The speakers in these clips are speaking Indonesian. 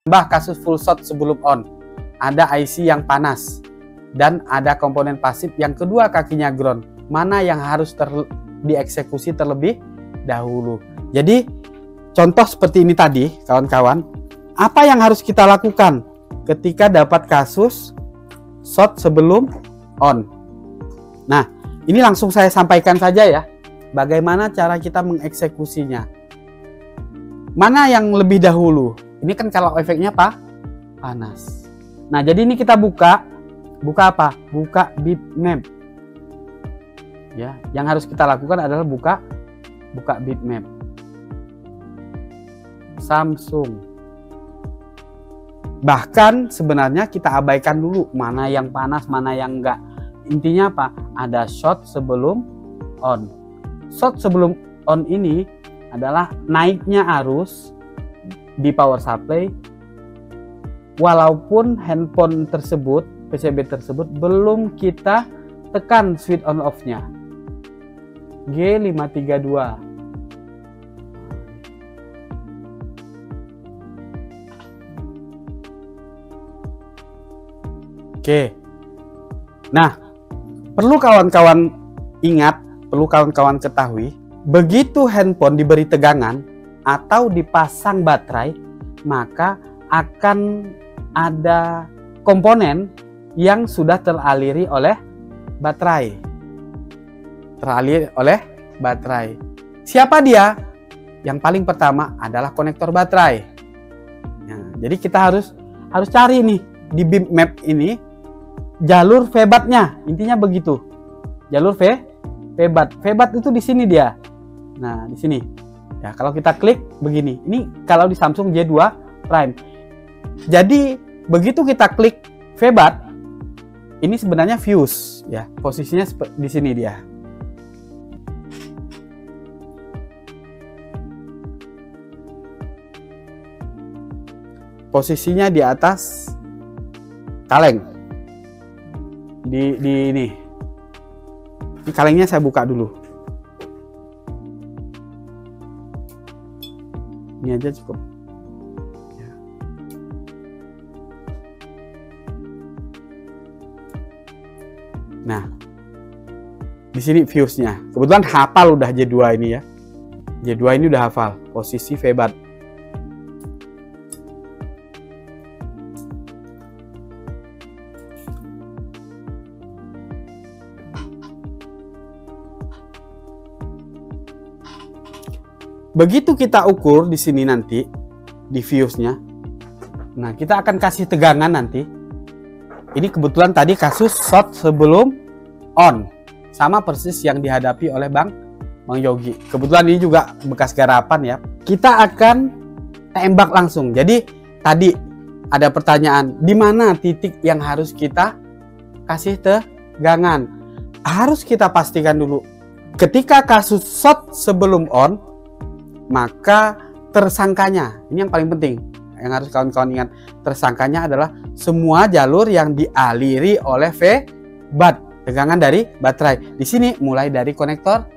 kasus full shot sebelum on, ada IC yang panas, dan ada komponen pasif yang kedua kakinya ground. Mana yang harus dieksekusi terlebih dahulu? Jadi contoh seperti ini tadi, kawan-kawan, apa yang harus kita lakukan ketika dapat kasus shot sebelum on? Nah, ini langsung saya sampaikan saja ya, bagaimana cara kita mengeksekusinya. Mana yang lebih dahulu? Ini kan kalau efeknya panas. Nah, jadi ini kita buka apa? Buka bitmap. Ya, yang harus kita lakukan adalah buka bitmap. Samsung. Bahkan sebenarnya kita abaikan dulu mana yang panas, mana yang enggak. Intinya apa? Ada shot sebelum on. Shot sebelum on ini adalah naiknya arus di power supply walaupun handphone tersebut, PCB tersebut belum kita tekan switch on off nya. G532. Oke. Nah, perlu kawan-kawan ingat, perlu kawan-kawan ketahui, begitu handphone diberi tegangan atau dipasang baterai, maka akan ada komponen yang sudah teraliri oleh baterai. Siapa dia? Yang paling pertama adalah konektor baterai. Nah, jadi kita harus cari nih di bitmap ini jalur VBAT-nya. Intinya begitu. Jalur VBAT. VBAT itu di sini dia. Nah, di sini. Ya, kalau kita klik begini. Ini kalau di Samsung J2 Prime. Jadi, begitu kita klik VBAT, ini sebenarnya fuse ya. Posisinya di sini dia. Posisinya di atas kaleng. Di ini. Ini kalengnya saya buka dulu. Ini aja cukup. Ya. Nah, di sini fuse-nya. Kebetulan hafal udah J2 ini ya. J2 ini udah hafal posisi VBAT. Begitu kita ukur di sini nanti di fuse-nya. Nah, kita akan kasih tegangan nanti. Ini kebetulan tadi kasus shot sebelum on. Sama persis yang dihadapi oleh Bang Yogi. Kebetulan ini juga bekas garapan ya. Kita akan tembak langsung. Jadi tadi ada pertanyaan, di mana titik yang harus kita kasih tegangan? Harus kita pastikan dulu. Ketika kasus shot sebelum on, maka tersangkanya, ini yang paling penting, yang harus kawan-kawan ingat, tersangkanya adalah semua jalur yang dialiri oleh VBAT, tegangan dari baterai. Di sini mulai dari konektor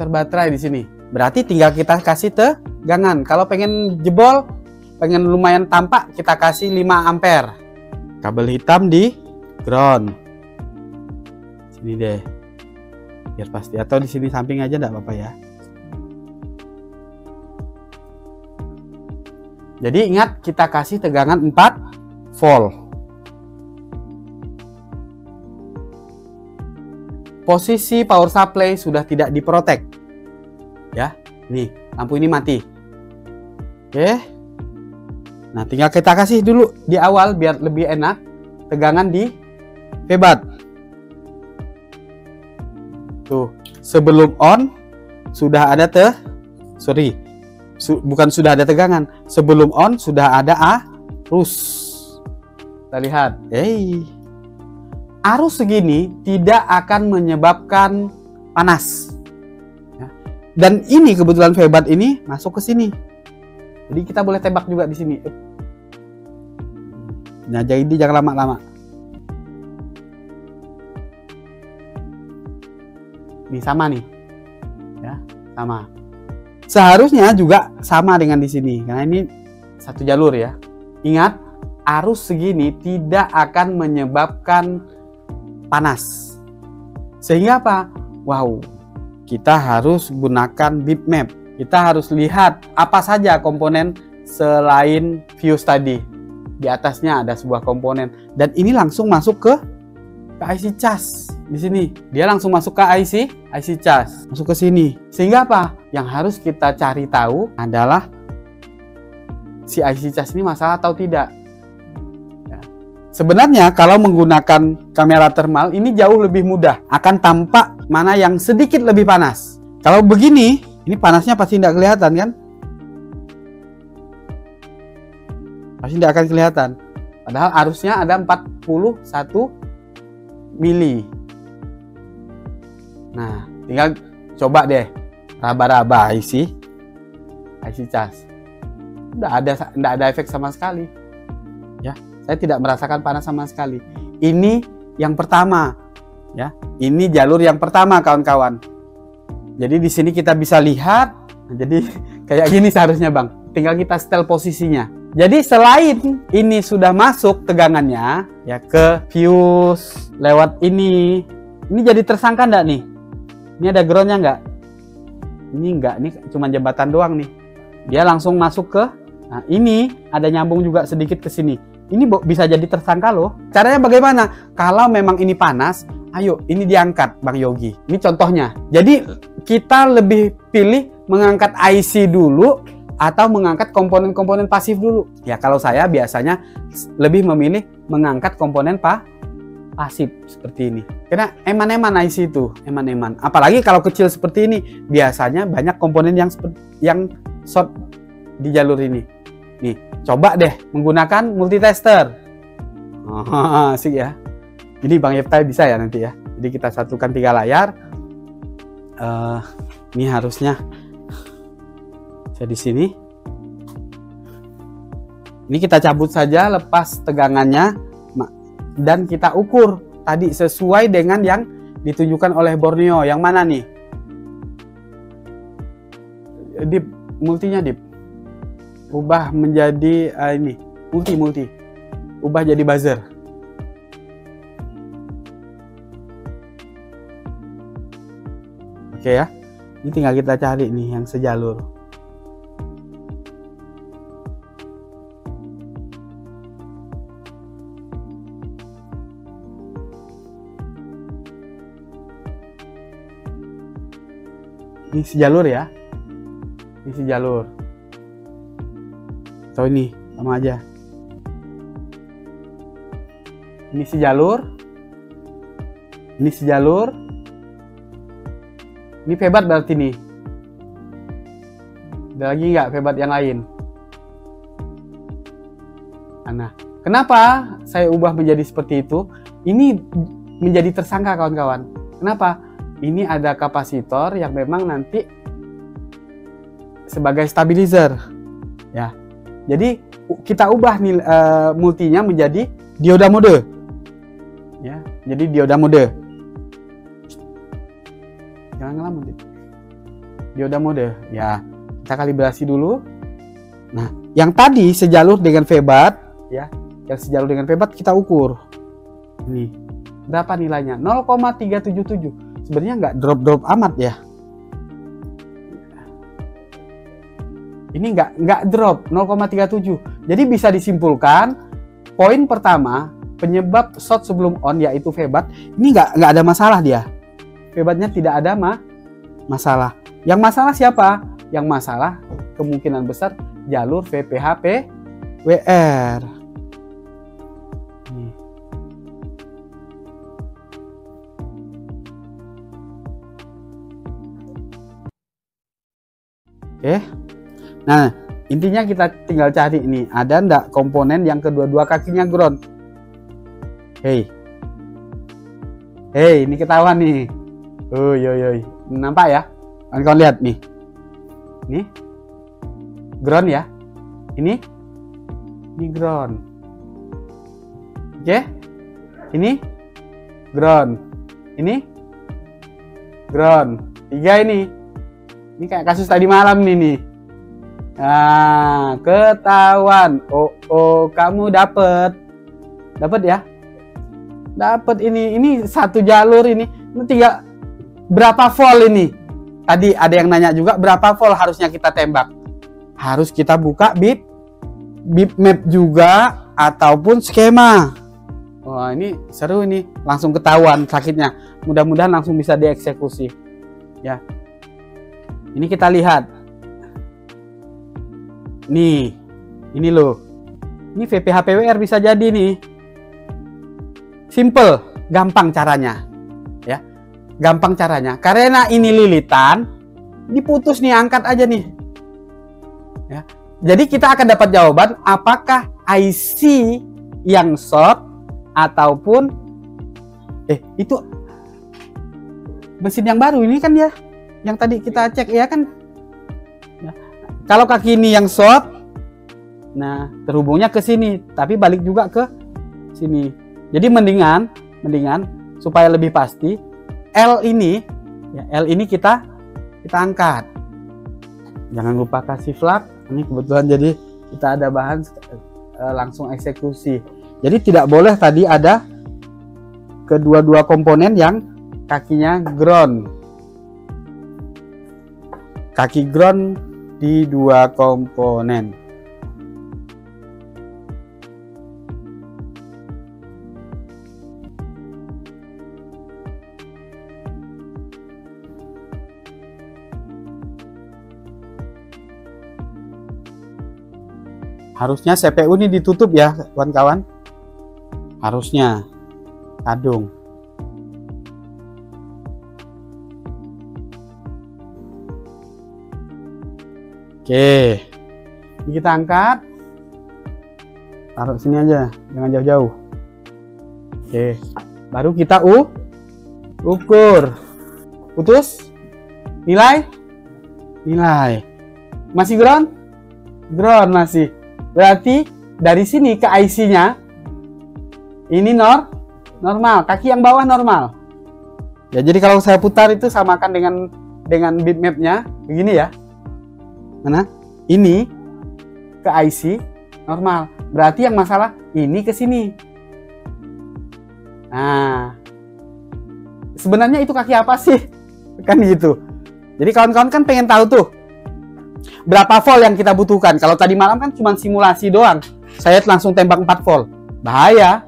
baterai di sini. Berarti tinggal kita kasih tegangan. Kalau pengen jebol, pengen lumayan tampak, kita kasih 5 ampere. Kabel hitam di ground. Sini deh. Biar pasti, atau di sini samping aja enggak apa-apa ya. Jadi ingat, kita kasih tegangan 4 volt. Posisi power supply sudah tidak diprotek. Ya, nih lampu ini mati. Oke. Nah, tinggal kita kasih dulu di awal biar lebih enak tegangan di VBAT. Tuh, sebelum on sudah ada bukan sudah ada tegangan, sebelum on sudah ada arus. Kita lihat, arus segini tidak akan menyebabkan panas. Ya. Dan ini kebetulan VBAT ini masuk ke sini, jadi kita boleh tembak juga di sini. Nah, jadi jangan lama-lama. Ini sama nih, ya sama. Seharusnya juga sama dengan di sini, karena ini satu jalur ya. Ingat, arus segini tidak akan menyebabkan panas. Sehingga apa? Wow, kita harus gunakan bitmap. Kita harus lihat apa saja komponen selain fuse tadi. Di atasnya ada sebuah komponen, dan ini langsung masuk ke IC cas. Di sini dia langsung masuk ke IC cas, masuk ke sini. Sehingga apa? Yang harus kita cari tahu adalah si IC cas ini masalah atau tidak. Ya. Sebenarnya kalau menggunakan kamera thermal ini jauh lebih mudah, akan tampak mana yang sedikit lebih panas. Kalau begini, ini panasnya pasti tidak kelihatan kan? Pasti tidak akan kelihatan. Padahal arusnya ada 41 mili. Nah, tinggal coba deh raba-raba IC cas. Tidak ada efek sama sekali. Ya, saya tidak merasakan panas sama sekali. Ini yang pertama, ya. Ini jalur yang pertama, kawan-kawan. Jadi di sini kita bisa lihat. Jadi kayak gini seharusnya, Bang. Tinggal kita setel posisinya. Jadi selain ini sudah masuk tegangannya ya ke fuse lewat ini jadi tersangka enggak nih? Ini ada groundnya enggak? Ini enggak, ini cuma jembatan doang nih. Dia langsung masuk ke, nah ini ada nyambung juga sedikit ke sini. Ini bisa jadi tersangka loh. Caranya bagaimana? Kalau memang ini panas, ayo ini diangkat, Bang Yogi. Ini contohnya. Jadi kita lebih pilih mengangkat IC dulu atau mengangkat komponen-komponen pasif dulu. Ya kalau saya biasanya lebih memilih mengangkat komponen pasif seperti ini. Karena eman-eman IC itu, eman-eman. Apalagi kalau kecil seperti ini, biasanya banyak komponen yang short di jalur ini. Nih, coba deh menggunakan multitester. Oh, asik ya. Jadi Bang Yeftai bisa ya nanti ya. Jadi kita satukan 3 layar. Ini harusnya di sini. Ini kita cabut saja, lepas tegangannya dan kita ukur tadi sesuai dengan yang ditunjukkan oleh Borneo. Yang mana nih? Dip, multinya dip. Ubah menjadi ini, multi. Ubah jadi buzzer. Oke ya. Ini tinggal kita cari nih yang sejalur. Ini sejalur ya. Ini sejalur. Atau ini sama aja. Ini sejalur. Ini sejalur. Ini febat berarti nih. Ada lagi nggak febat yang lain? Nah, kenapa saya ubah menjadi seperti itu? Ini menjadi tersangka, kawan-kawan. Kenapa? Ini ada kapasitor yang memang nanti sebagai stabilizer, ya. Jadi kita ubah nih multinya menjadi dioda mode, ya. Jadi dioda mode. Jangan ngelamun, dioda mode, ya. Kita kalibrasi dulu. Nah, yang tadi sejalur dengan febat, ya. Yang sejalur dengan febat kita ukur. Ini berapa nilainya? 0,377. Sebenarnya nggak drop amat ya. Ini nggak drop 0,37. Jadi bisa disimpulkan poin pertama penyebab short sebelum on yaitu febat. Ini nggak ada masalah dia. Febatnya tidak ada masalah. Yang masalah siapa? Yang masalah kemungkinan besar jalur VPH WR. Oke, nah intinya kita tinggal cari ini ada ndak komponen yang kedua-dua kakinya ground. Hey, ini ketahuan nih. Yoi, nampak ya? Kalian lihat nih, ini ground ya, ini ground. Oke, ini ground, ini ground. 3 ini kayak kasus tadi malam nih. Nah, ketahuan. Oh, kamu dapat ya? Dapat ini satu jalur ini tiga. Berapa volt ini? Tadi ada yang nanya juga berapa volt harusnya kita tembak. Harus kita buka bitmap juga ataupun skema. Wah, ini seru ini, langsung ketahuan sakitnya. Mudah-mudahan langsung bisa dieksekusi. Ya. Ini kita lihat. Nih, ini loh. Ini VPH PWR bisa jadi nih. Simple, gampang caranya. Ya. Gampang caranya. Karena ini lilitan, diputus nih, angkat aja nih. Ya. Jadi kita akan dapat jawaban apakah IC yang short ataupun itu mesin yang baru ini kan ya. Yang tadi kita cek ya kan. Kalau kaki ini yang short, nah terhubungnya ke sini, tapi balik juga ke sini. Jadi mendingan supaya lebih pasti L ini kita angkat. Jangan lupa kasih flag. Ini kebetulan jadi kita ada bahan langsung eksekusi. Jadi tidak boleh tadi ada kedua-dua komponen yang kakinya ground. Kaki ground di dua komponen. Harusnya CPU ini ditutup ya kawan-kawan. Harusnya kadung. Oke, ini kita angkat, taruh sini aja, jangan jauh-jauh. Oke, baru kita ukur, putus, nilai, masih ground masih. Berarti dari sini ke IC-nya ini normal, kaki yang bawah normal. Ya, jadi kalau saya putar itu samakan dengan bitmap-nya begini ya. Mana? Ini ke IC normal. Berarti yang masalah ini ke sini. Nah, sebenarnya itu kaki apa sih? Kan gitu. Jadi kawan-kawan kan pengen tahu tuh berapa volt yang kita butuhkan. Kalau tadi malam kan cuma simulasi doang. Saya langsung tembak 4 volt. Bahaya.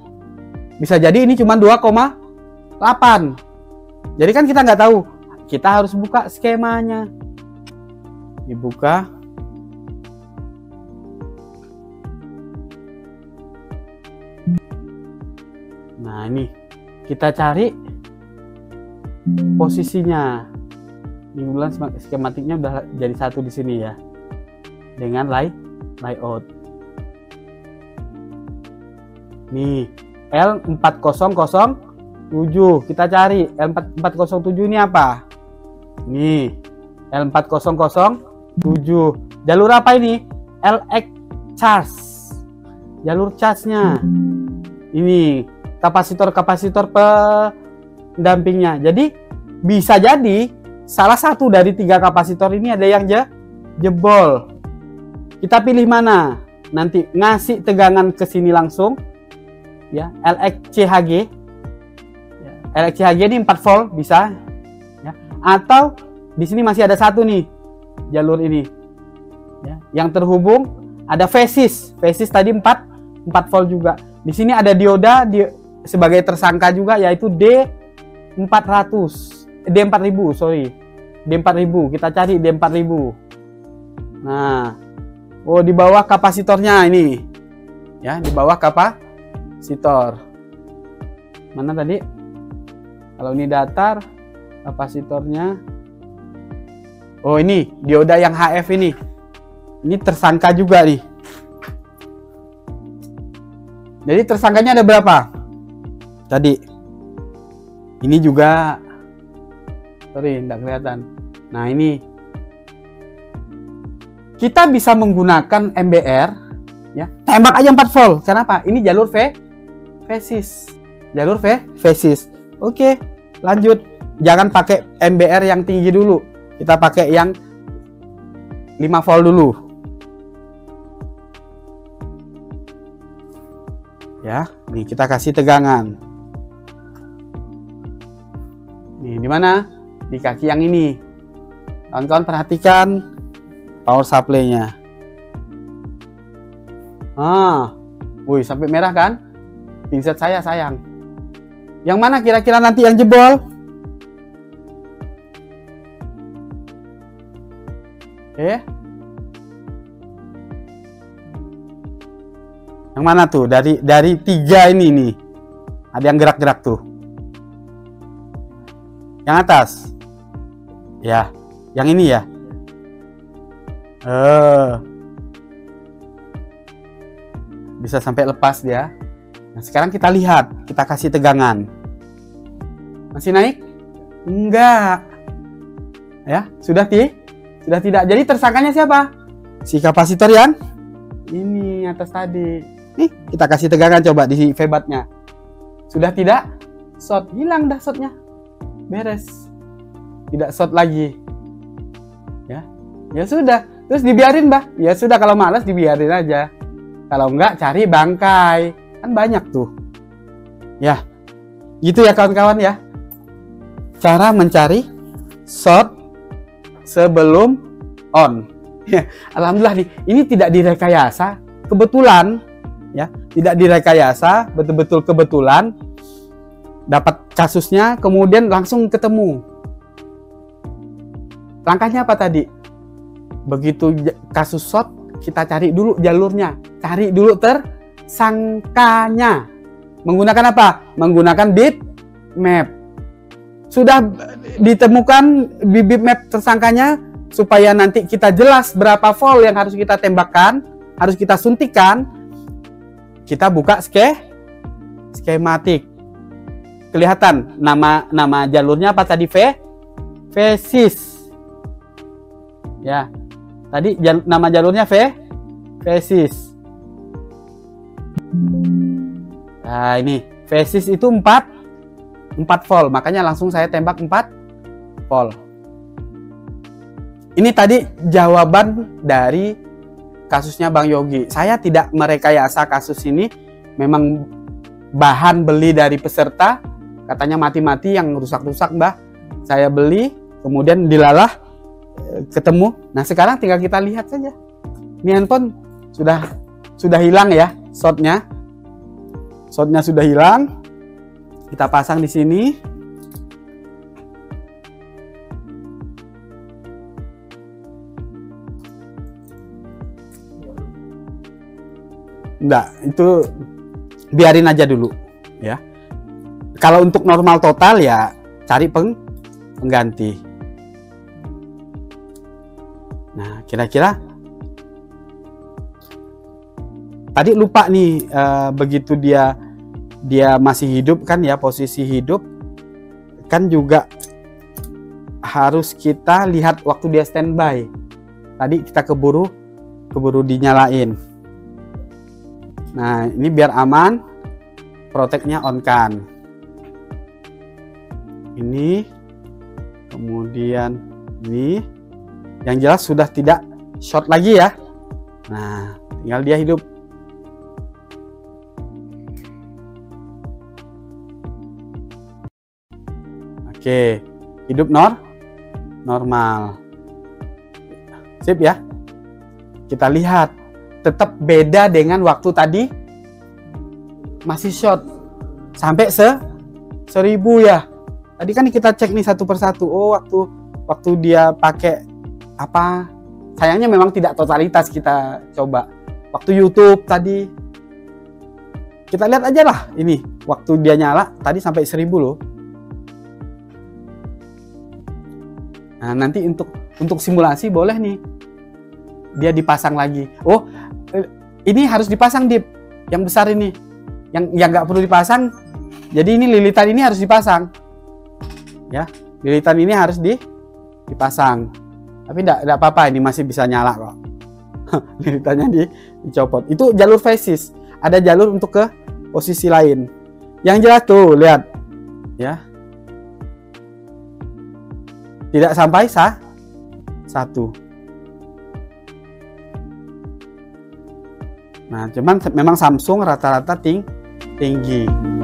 Bisa jadi ini cuma 2,8. Jadi kan kita nggak tahu. Kita harus buka skemanya. Dibuka. Nah, ini kita cari posisinya. Ini bulan skematiknya udah jadi satu di sini ya. Dengan layout. Nih, L4007. Kita cari L4007 ini apa? Nih, L4007. Jalur apa ini? LX charge. Jalur charge-nya. Ini kapasitor pendampingnya. Jadi bisa jadi salah satu dari 3 kapasitor ini ada yang jebol. Kita pilih mana? Nanti ngasih tegangan ke sini langsung. Ya, LXCHG. Ya, LXCHG ini 4 volt bisa. Ya. Atau di sini masih ada satu nih jalur ini. Ya, yang terhubung ada phasis. Phasis tadi 4 volt juga. Di sini ada dioda sebagai tersangka juga, yaitu D4000, sorry. D4000, kita cari D4000. Nah, di bawah kapasitornya ini. Ya, di bawah kapasitor. Mana tadi? Kalau ini datar, kapasitornya. Oh, ini dioda yang HF ini. Ini tersangka juga nih. Jadi tersangkanya ada berapa? Tadi. Ini juga. Sorry, tidak kelihatan. Nah, ini. Kita bisa menggunakan MBR. Ya, tembak aja 4 volt. Kenapa? Ini jalur phasis. Jalur phasis. Oke, lanjut. Jangan pakai MBR yang tinggi dulu. Kita pakai yang 5 volt dulu. Ya, nih kita kasih tegangan. Nih, di mana? Di kaki yang ini. Kawan-kawan perhatikan power supply-nya. Wih, sampai merah kan? Pinset saya sayang. Yang mana kira-kira nanti yang jebol? Yang mana tuh? Dari 3 ini nih. Ada yang gerak-gerak tuh. Yang atas. Ya, yang ini ya. Bisa sampai lepas dia. Nah, sekarang kita lihat, kita kasih tegangan. Masih naik? Enggak. Ya, sudah tidak. Jadi tersangkanya siapa? Si kapasitor yang ini atas tadi. Nih, kita kasih tegangan coba di V-batnya. Sudah tidak? Short, hilang dah shortnya. Beres. Tidak short lagi. Ya sudah. Terus dibiarin, Mbah. Ya sudah, kalau malas dibiarin aja. Kalau enggak, cari bangkai. Kan banyak tuh. Ya. Gitu ya kawan-kawan ya. Cara mencari short sebelum on. Ya, alhamdulillah nih, ini tidak direkayasa, kebetulan ya, tidak direkayasa, betul-betul kebetulan dapat kasusnya, kemudian langsung ketemu. Langkahnya apa tadi? Begitu kasus short, kita cari dulu jalurnya, cari dulu tersangkanya. Menggunakan apa? Menggunakan bitmap. Sudah ditemukan di bitmap tersangkanya, supaya nanti kita jelas berapa volt yang harus kita tembakkan, harus kita suntikan. Kita buka skematik. Kelihatan nama jalurnya apa tadi? Vesis. Ya. Tadi nama jalurnya Vesis. Nah, ini Vesis itu 4 volt, makanya langsung saya tembak 4 volt. Ini tadi jawaban dari kasusnya Bang Yogi. Saya tidak merekayasa kasus ini, memang bahan beli dari peserta, katanya mati-mati yang rusak-rusak, Mbah. Saya beli, kemudian dilalah, ketemu. Nah, sekarang tinggal kita lihat saja. Ini handphone sudah hilang ya, shortnya. Shortnya sudah hilang. Kita pasang di sini. Enggak, itu biarin aja dulu ya. Kalau untuk normal total ya cari pengganti. Nah, kira-kira tadi lupa nih, begitu dia masih hidup kan ya, posisi hidup kan juga harus kita lihat waktu dia standby. Tadi kita keburu dinyalain. Nah, ini biar aman, protectnya on kan. Ini, kemudian ini, yang jelas sudah tidak short lagi ya. Nah, tinggal dia hidup. Oke, hidup normal. Sip ya. Kita lihat. Tetap beda dengan waktu tadi masih short sampai 1000 ya. Tadi kan kita cek nih satu persatu. Oh, waktu dia pakai apa? Sayangnya memang tidak totalitas kita coba. Waktu YouTube tadi kita lihat aja lah, ini waktu dia nyala tadi sampai 1000 loh. Nah, nanti untuk simulasi boleh nih. Dia dipasang lagi. Oh, ini harus dipasang Dip. Yang besar ini. Yang nggak perlu dipasang. Jadi ini lilitan ini harus dipasang. Ya, lilitan ini harus dipasang. Tapi enggak apa-apa, ini masih bisa nyala kok. Lilitannya dicopot. Itu jalur Vesis. Ada jalur untuk ke posisi lain. Yang jelas tuh, lihat. Ya. Tidak sampai 1. Nah, cuman memang Samsung rata-rata tinggi.